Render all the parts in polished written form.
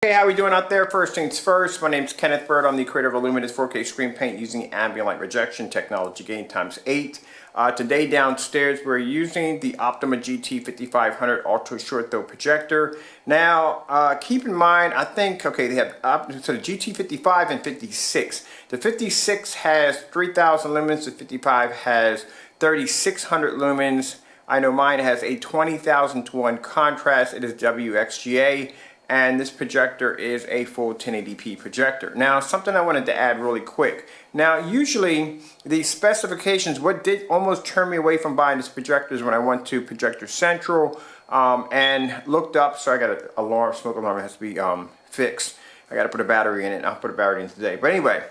Hey, how are we doing out there? First things first, my name's Kenneth Bird. I'm the creator of Illumina's 4K screen paint using ambient light rejection technology gain times 8. Today downstairs we're using the Optoma GT5500 ultra short throw projector. Now keep in mind, I think, okay, they have so the GT55 and 56. The 56 has 3000 lumens, the 55 has 3600 lumens. I know mine has a 20,000 to 1 contrast. It is WXGA. And this projector is a full 1080p projector. Now, something I wanted to add really quick. Now, usually the specifications, what did almost turn me away from buying this projector is when I went to Projector Central and looked up. So I got an alarm, smoke alarm, it has to be fixed. I got to put a battery in it. I'll put a battery in today. But anyway,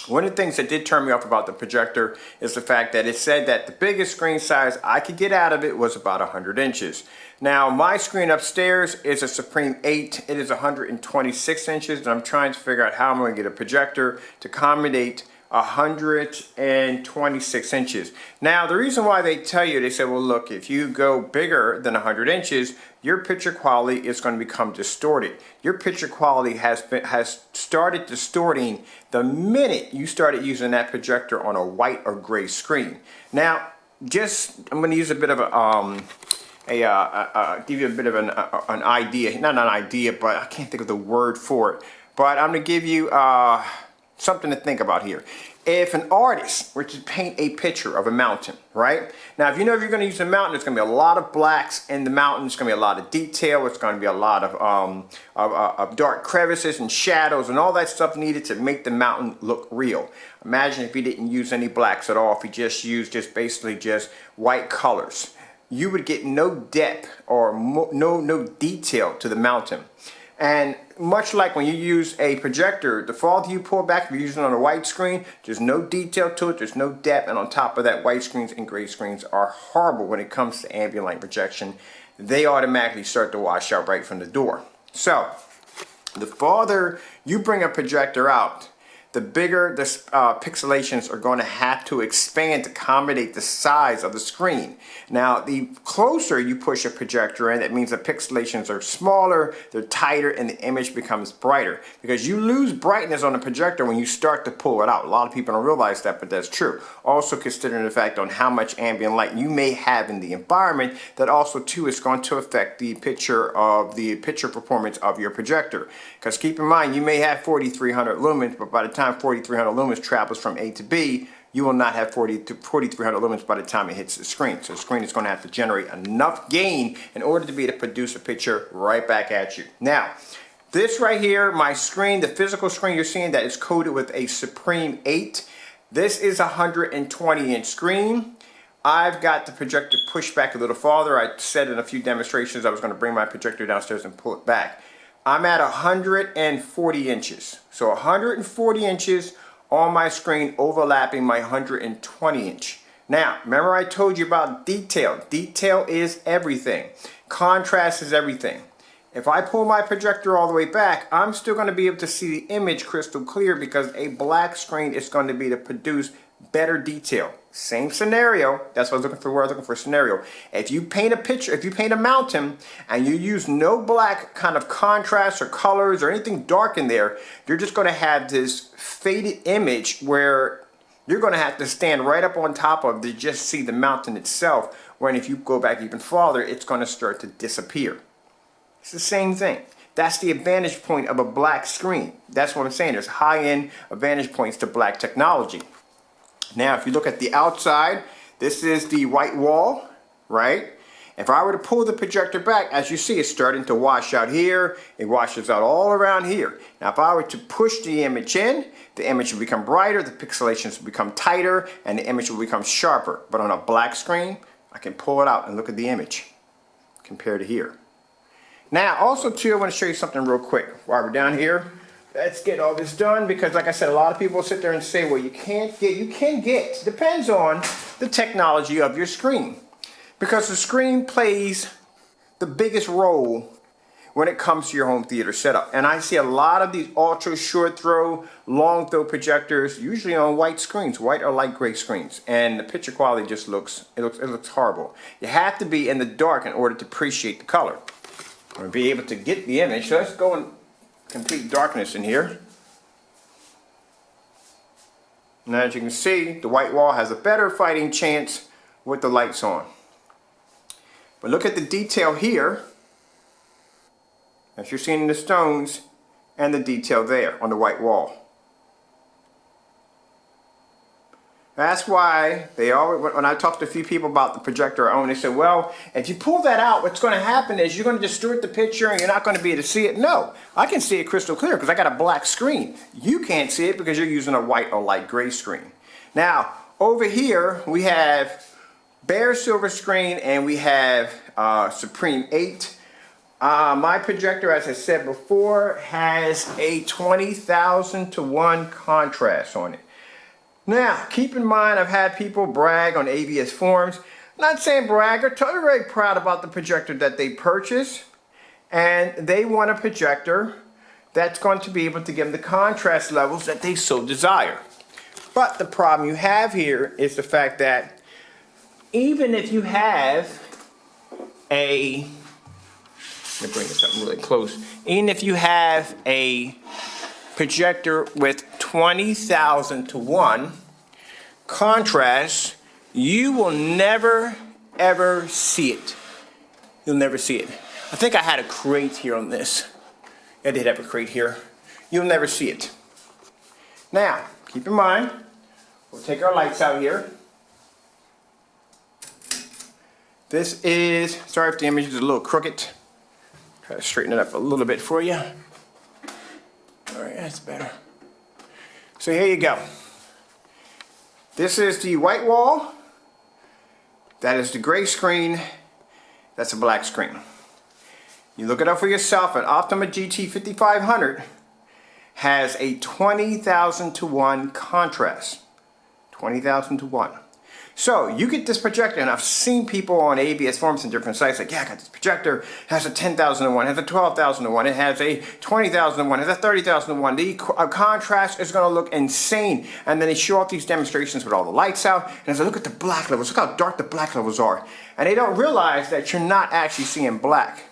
one of the things that did turn me off about the projector is the fact that it said that the biggest screen size I could get out of it was about 100 inches. Now, my screen upstairs is a Supreme 8. It is 126 inches, and I'm trying to figure out how I'm going to get a projector to accommodate 126 inches. Now, the reason why they tell you, they say, well, look, if you go bigger than 100 inches, your picture quality is going to become distorted. Your picture quality has started distorting the minute you started using that projector on a white or gray screen. Now, I'm going to use a bit of give you a bit of an idea, not an idea, but I can't think of the word for it. But I'm going to give you something to think about here. If an artist were to paint a picture of a mountain, right? Now, if you're going to use a mountain, there's going to be a lot of blacks in the mountain. It's going to be a lot of detail. It's going to be a lot of dark crevices and shadows and all that stuff needed to make the mountain look real. Imagine if you didn't use any blacks at all. If you just used basically just white colors. You would get no depth or no detail to the mountain. And much like when you use a projector, the farther you pull back, if you're using it on a white screen, there's no detail to it, there's no depth, and on top of that, white screens and gray screens are horrible when it comes to ambient light projection. They automatically start to wash out right from the door. So, the farther you bring a projector out, the bigger the pixelations are going to have to expand to accommodate the size of the screen. Now, the closer you push a projector in, that means the pixelations are smaller, they're tighter, and the image becomes brighter. Because you lose brightness on the projector when you start to pull it out. A lot of people don't realize that, but that's true. Also considering the fact on how much ambient light you may have in the environment, that also too is going to affect the picture performance of your projector. Because keep in mind, you may have 4,300 lumens, but by the time 4,300 lumens travels from A to B, you will not have 4,300 lumens by the time it hits the screen. So the screen is going to have to generate enough gain in order to be able to produce a picture right back at you. Now, this right here, my screen, the physical screen you're seeing that is coated with a Supreme 8. This is a 120-inch screen. I've got the projector pushed back a little farther. I said in a few demonstrations I was going to bring my projector downstairs and pull it back. I'm at 140 inches. So 140 inches on my screen overlapping my 120 inch. Now, remember I told you about detail. Detail is everything. Contrast is everything. If I pull my projector all the way back, I'm still going to be able to see the image crystal clear because a black screen is going to be to produce better detail. Same scenario. That's what I was looking for. Where I was looking for a scenario. If you paint a picture, if you paint a mountain and you use no black kind of contrast or colors or anything dark in there, you're just going to have this faded image where you're going to have to stand right up on top of to just see the mountain itself. When if you go back even farther, it's going to start to disappear. It's the same thing. That's the advantage point of a black screen. That's what I'm saying. There's high-end advantage points to black technology. Now, if you look at the outside, this is the white wall, right? If I were to pull the projector back, as you see, it's starting to wash out here. It washes out all around here. Now, if I were to push the image in, the image will become brighter, the pixelations will become tighter, and the image will become sharper. But on a black screen, I can pull it out and look at the image compared to here. Now, also, too, I want to show you something real quick while we're down here. Let's get all this done because, like I said, a lot of people sit there and say, well, you can get. Depends on the technology of your screen. Because the screen plays the biggest role when it comes to your home theater setup. And I see a lot of these ultra short throw, long throw projectors, usually on white screens, white or light gray screens. And the picture quality just looks horrible. You have to be in the dark in order to appreciate the color or be able to get the image. So let's go and complete darkness in here. And as you can see, the white wall has a better fighting chance with the lights on. But look at the detail here, as you're seeing the stones and the detail there on the white wall. That's why they always, when I talked to a few people about the projector I own, they said, well, if you pull that out, what's going to happen is you're going to distort the picture and you're not going to be able to see it. No, I can see it crystal clear because I got a black screen. You can't see it because you're using a white or light gray screen. Now, over here, we have bare silver screen and we have Supreme 8. My projector, as I said before, has a 20,000 to 1 contrast on it. Now, keep in mind, I've had people brag on ABS forums. I'm not saying brag, they're totally very proud about the projector that they purchased. And they want a projector that's going to be able to give them the contrast levels that they so desire. But the problem you have here is the fact that even if you have a, let me bring this up really close. Even if you have a projector with 20,000 to 1 contrast, you will never ever see it. You'll never see it. I think I had a crate here on this. I did have a crate here. You'll never see it. Now, keep in mind, we'll take our lights out here. This is, sorry if the image is a little crooked. Try to straighten it up a little bit for you. Alright, that's better. So here you go. This is the white wall. That is the gray screen. That's a black screen. You look it up for yourself. An Optoma GT5500 has a 20,000 to 1 contrast. 20,000 to 1. So you get this projector, and I've seen people on ABS forums and different sites like, yeah, I got this projector, it has a 10,000 to 1, it has a 12,000 to 1, it has a 20,000 to 1, it has a 30,000 to 1. The contrast is going to look insane. And then they show off these demonstrations with all the lights out, and as I look at the black levels, look how dark the black levels are. And they don't realize that you're not actually seeing black.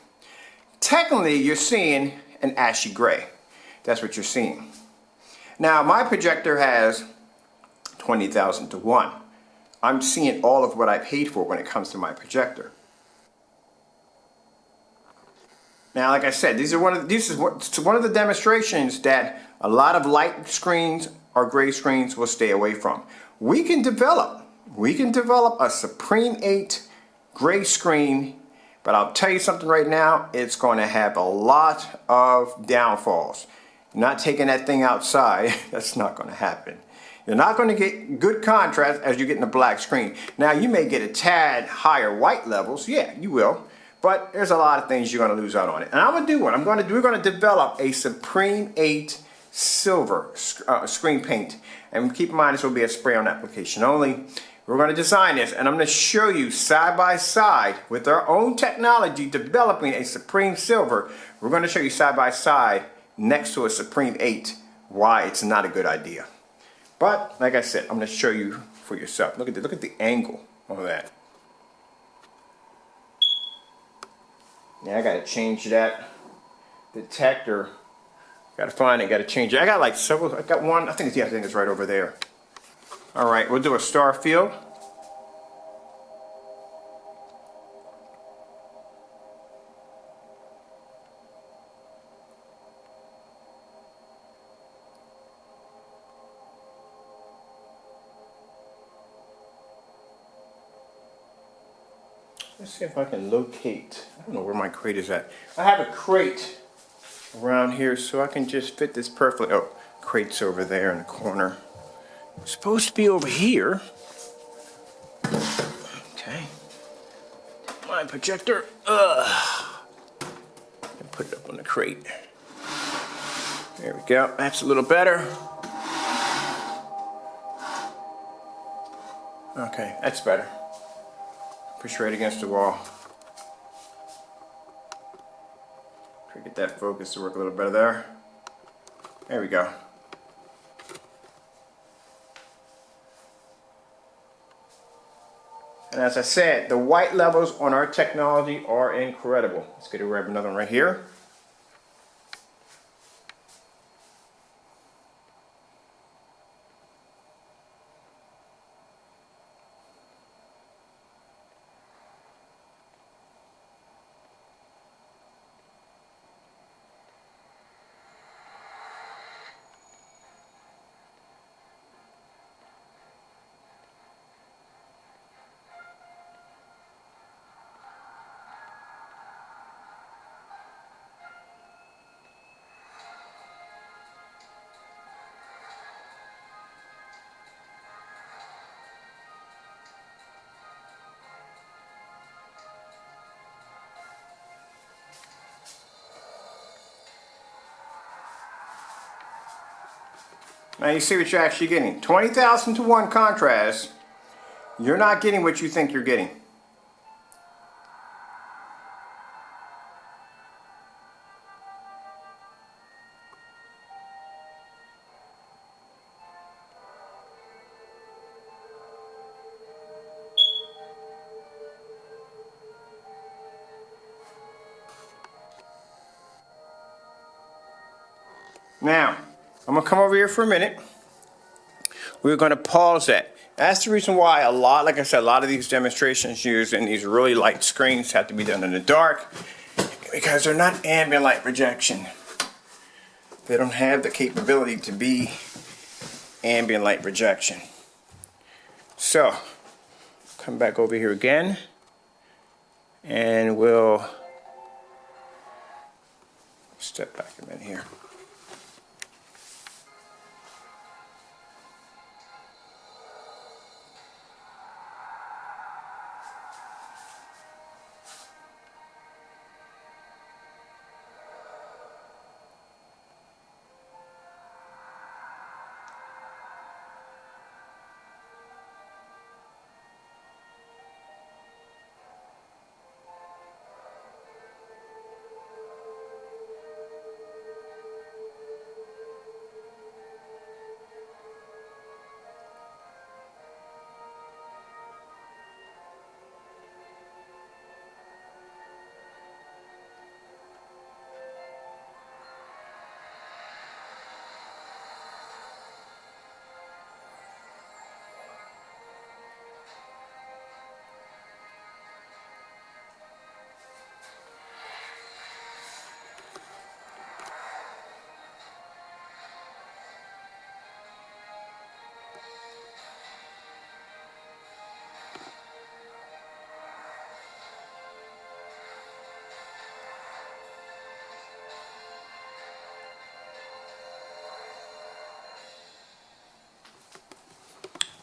Technically, you're seeing an ashy gray. That's what you're seeing. Now, my projector has 20,000 to 1. I'm seeing all of what I paid for when it comes to my projector. Now, like I said, this is one of the demonstrations that a lot of light screens or gray screens will stay away from. We can develop a Supreme 8 gray screen, but I'll tell you something right now, it's going to have a lot of downfalls. Not taking that thing outside, that's not going to happen. You're not going to get good contrast as you get in a black screen. Now, you may get a tad higher white levels. Yeah, you will. But there's a lot of things you're going to lose out on it. And I'm going to do one. We're going to develop a Supreme 8 silver screen paint. And keep in mind, this will be a spray-on application only. We're going to design this, and I'm going to show you side by side with our own technology developing a Supreme silver. We're going to show you side by side next to a Supreme 8 why it's not a good idea. But like I said, I'm going to show you for yourself. Look at the angle of that. Now I got to change that detector. Got to find it. Got to change it. I got like several. I got one. I think it's right over there. All right, we'll do a star field. Let's see if I can locate. I don't know where my crate is at. I have a crate around here, so I can just fit this perfectly. Oh, crate's over there in the corner. It's supposed to be over here. Okay. My projector. Put it up on the crate. There we go. That's a little better. Okay, that's better. Push right against the wall. Try to get that focus to work a little better there. There we go. And as I said, the white levels on our technology are incredible. Let's get to grab another one right here. Now you see what you're actually getting. 20,000 to 1 contrast. You're not getting what you think you're getting. Now, I'm gonna come over here for a minute. We're gonna pause that. That's the reason why like I said, a lot of these demonstrations using these really light screens have to be done in the dark because they're not ambient light projection. They don't have the capability to be ambient light projection. So, come back over here again and we'll step back a minute here.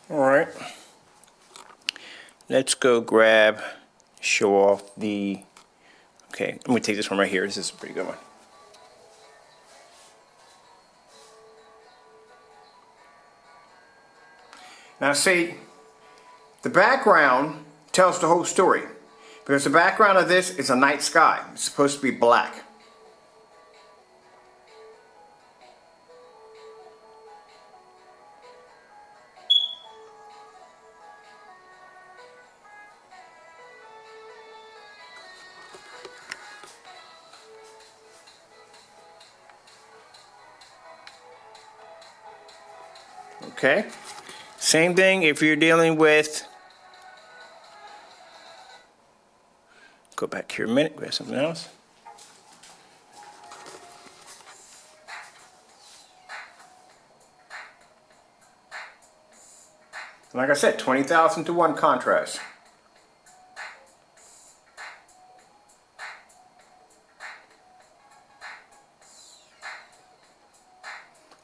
Alright, let's go show off the, okay, I'm going to take this one right here. This is a pretty good one. Now see, the background tells the whole story because the background of this is a night sky. It's supposed to be black. Okay, same thing if you're dealing with, go back here a minute, grab something else. Like I said, 20,000 to 1 contrast.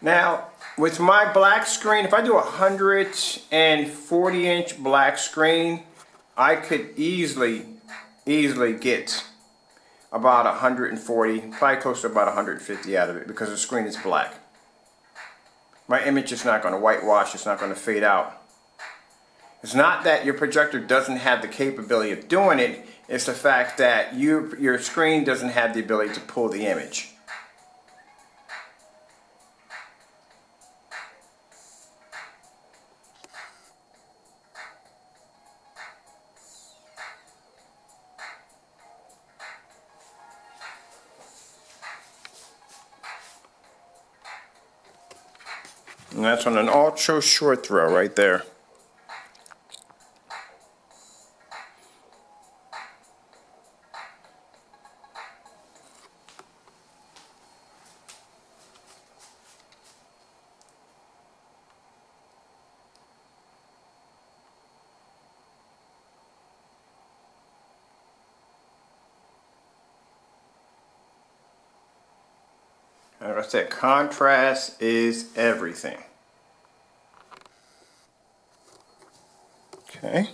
Now, with my black screen, if I do a 140-inch black screen, I could easily get about 140, probably close to about 150 out of it because the screen is black. My image is not going to whitewash, it's not going to fade out. It's not that your projector doesn't have the capability of doing it, it's the fact that your screen doesn't have the ability to pull the image. And that's on an ultra short throw right there. Like I said, contrast is everything. Okay.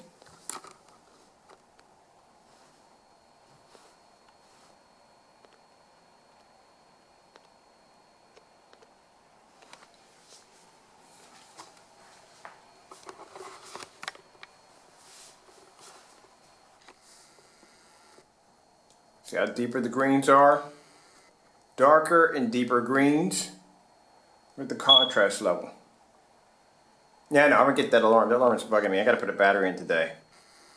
See how deeper the greens are? Darker and deeper greens with the contrast level. Yeah, no, I'm gonna get that alarm. That alarm's bugging me. I gotta put a battery in today.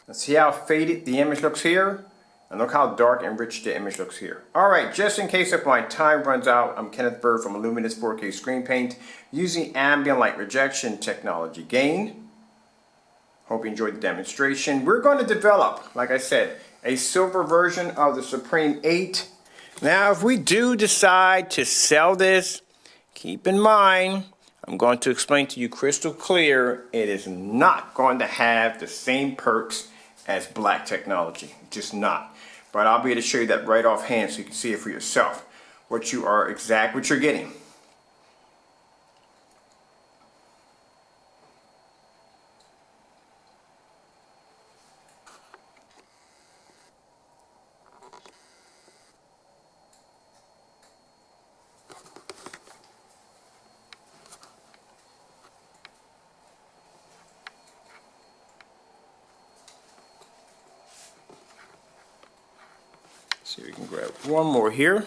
Let's see how faded the image looks here. And look how dark and rich the image looks here. Alright, just in case if my time runs out, I'm Kenneth Bird from Luminous 4K Screen Paint using ambient light rejection technology. Gain. Hope you enjoyed the demonstration. We're going to develop, like I said, a silver version of the Supreme 8. Now, if we do decide to sell this, keep in mind, I'm going to explain to you crystal clear, it is not going to have the same perks as black technology. Just not. But I'll be able to show you that right offhand so you can see it for yourself. What you're getting. See if we can grab one more here.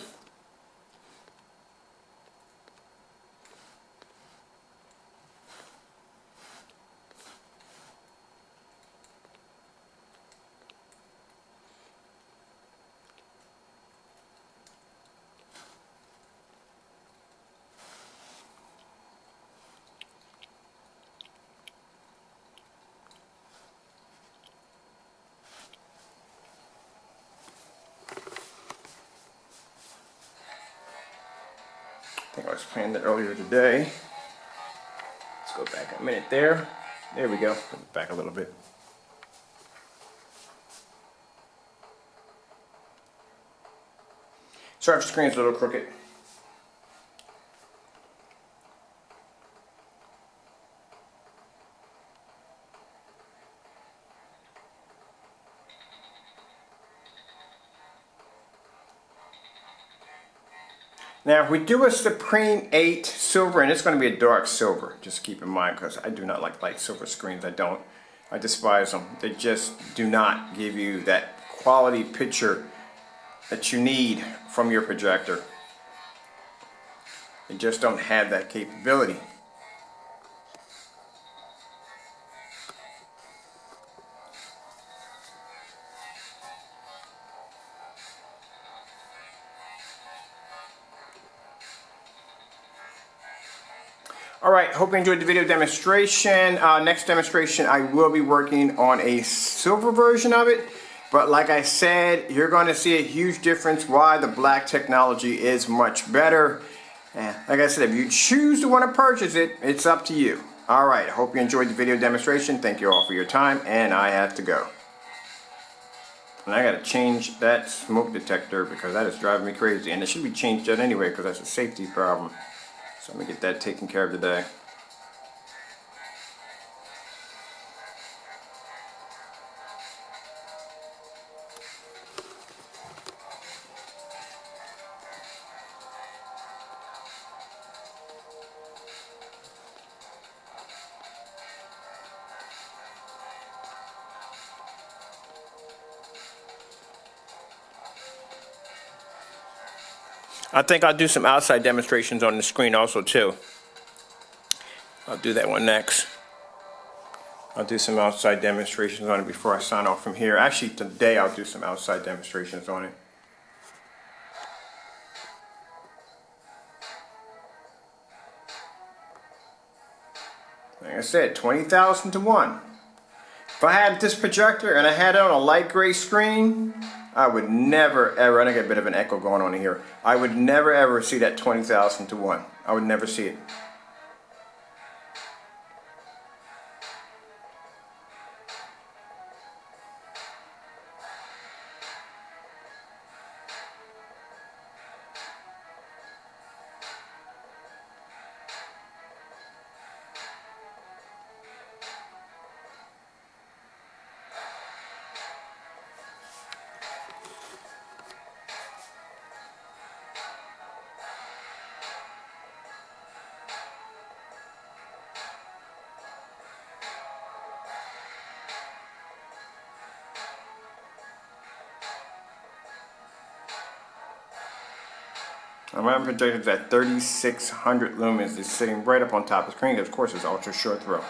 I think I was planning that earlier today. Let's go back a minute there. There we go. Back a little bit. Sorry if the screen's a little crooked. Now, if we do a Supreme 8 silver, and it's going to be a dark silver, just keep in mind, because I do not like light silver screens. I despise them. They just do not give you that quality picture that you need from your projector. They just don't have that capability. Alright, hope you enjoyed the video demonstration. Next demonstration, I will be working on a silver version of it. But like I said, you're going to see a huge difference why the black technology is much better. And like I said, if you choose to want to purchase it, it's up to you. Alright, hope you enjoyed the video demonstration. Thank you all for your time, and I have to go. And I got to change that smoke detector because that is driving me crazy. And it should be changed out anyway because that's a safety problem. So I'm going to get that taken care of today. I think I'll do some outside demonstrations on the screen also too. I'll do that one next. I'll do some outside demonstrations on it before I sign off from here. Actually, today I'll do some outside demonstrations on it. Like I said, 20,000 to 1. If I had this projector and I had it on a light gray screen, I would never ever, and I get a bit of an echo going on here, I would never ever see that 20,000 to 1. I would never see it. My projector is at 3600 lumens. It's sitting right up on top of the screen. Of course, it's ultra short throw.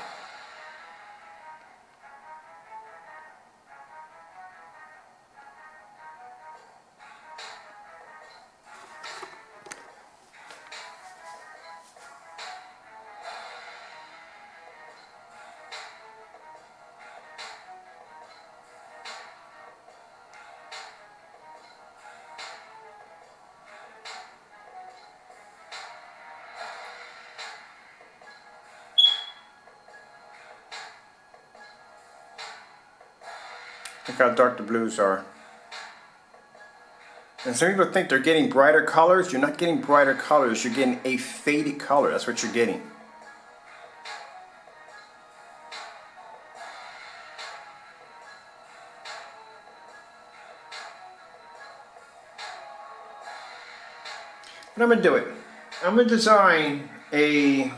Look how dark the blues are. And some people think they're getting brighter colors. You're not getting brighter colors. You're getting a faded color. That's what you're getting. But I'm going to do it. I'm going to design a,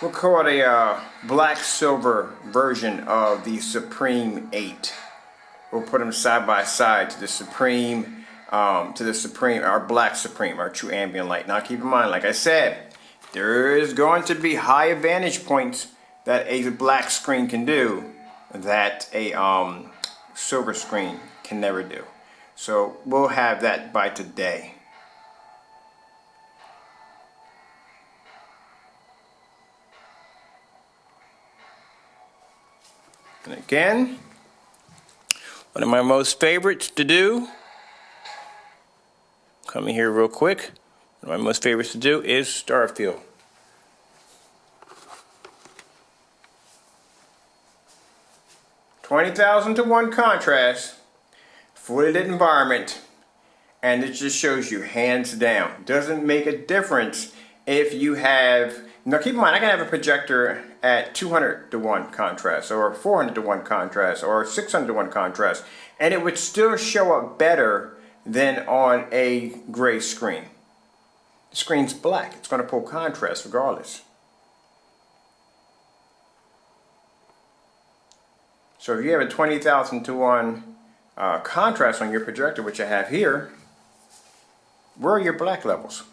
we'll call it a black silver version of the Supreme 8. We'll put them side by side to the Supreme, our black Supreme, our true ambient light. Now keep in mind, like I said, there is going to be high vantage points that a black screen can do that a silver screen can never do. So we'll have that by today. And again, one of my most favorites to do, come in here real quick, one of my most favorites to do is Starfield. (20,000:1) contrast, fully lit environment, and it just shows you hands down. Doesn't make a difference if you have, now keep in mind I can have a projector at 200:1 contrast or 400:1 contrast or 600:1 contrast, and it would still show up better than on a gray screen. The screen's black. It's going to pull contrast regardless. So if you have a 20,000:1 contrast on your projector, which I have here, where are your black levels?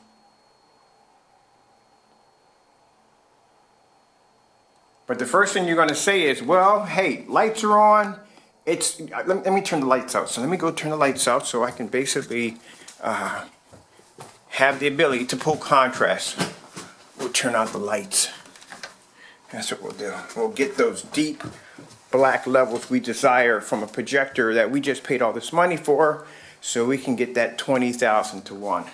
But the first thing you're going to say is, well, hey, lights are on. Let me turn the lights out. So let me go turn the lights out so I can basically have the ability to pull contrast. We'll turn out the lights. That's what we'll do. We'll get those deep black levels we desire from a projector that we just paid all this money for, so we can get that 20,000:1.